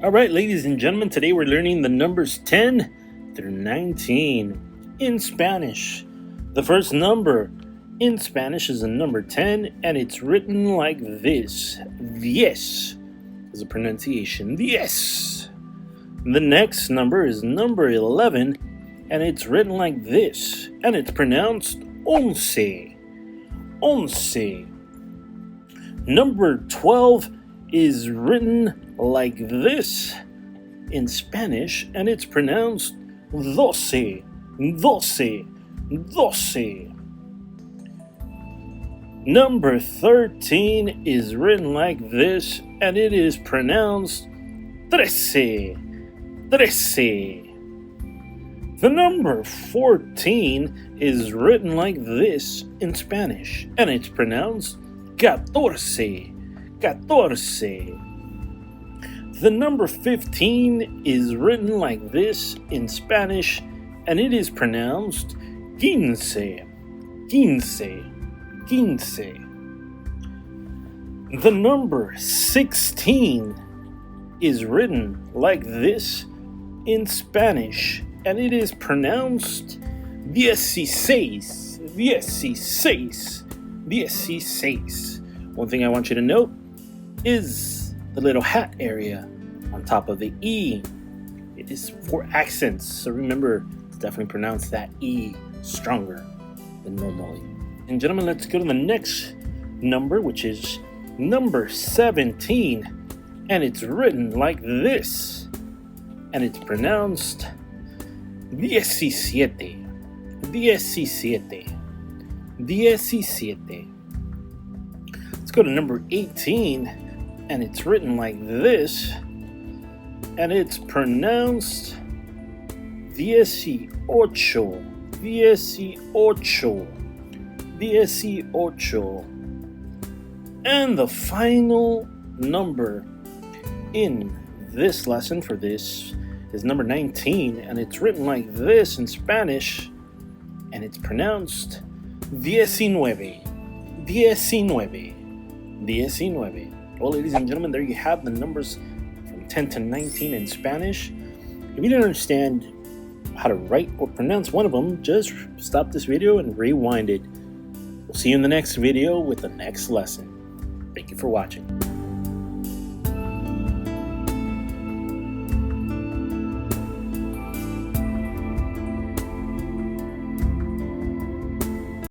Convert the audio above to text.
All right, ladies and gentlemen, today we're learning the numbers 10 through 19 in Spanish. The first number in Spanish is the number 10, and it's written like this. Diez is a pronunciation. Diez. The next number is number 11, and it's written like this, and it's pronounced once. Once. Number 12 is written like this in Spanish, and it's pronounced doce, doce, doce. Number 13 is written like this, and it is pronounced trece, trece. The number 14 is written like this in Spanish, and it's pronounced catorce, catorce. The number 15 is written like this in Spanish, and it is pronounced quince, quince, quince. The number 16 is written like this in Spanish, and it is pronounced dieciséis, dieciséis, dieciséis. One thing I want you to note is the little hat area on top of the E. It is for accents, so remember to definitely pronounce that E stronger than normally. And gentlemen, let's go to the next number, which is number 17, and it's written like this, and it's pronounced diecisiete, diecisiete, diecisiete. Let's go to number 18, and it's written like this, and it's pronounced dieciocho, dieciocho, dieciocho. And the final number in this lesson for this is number 19, and it's written like this in Spanish, and it's pronounced diecinueve, diecinueve, diecinueve. Well, ladies and gentlemen, there you have the numbers from 10 to 19 in Spanish. If you didn't understand how to write or pronounce one of them, just stop this video and rewind it. We'll see you in the next video with the next lesson. Thank you for watching.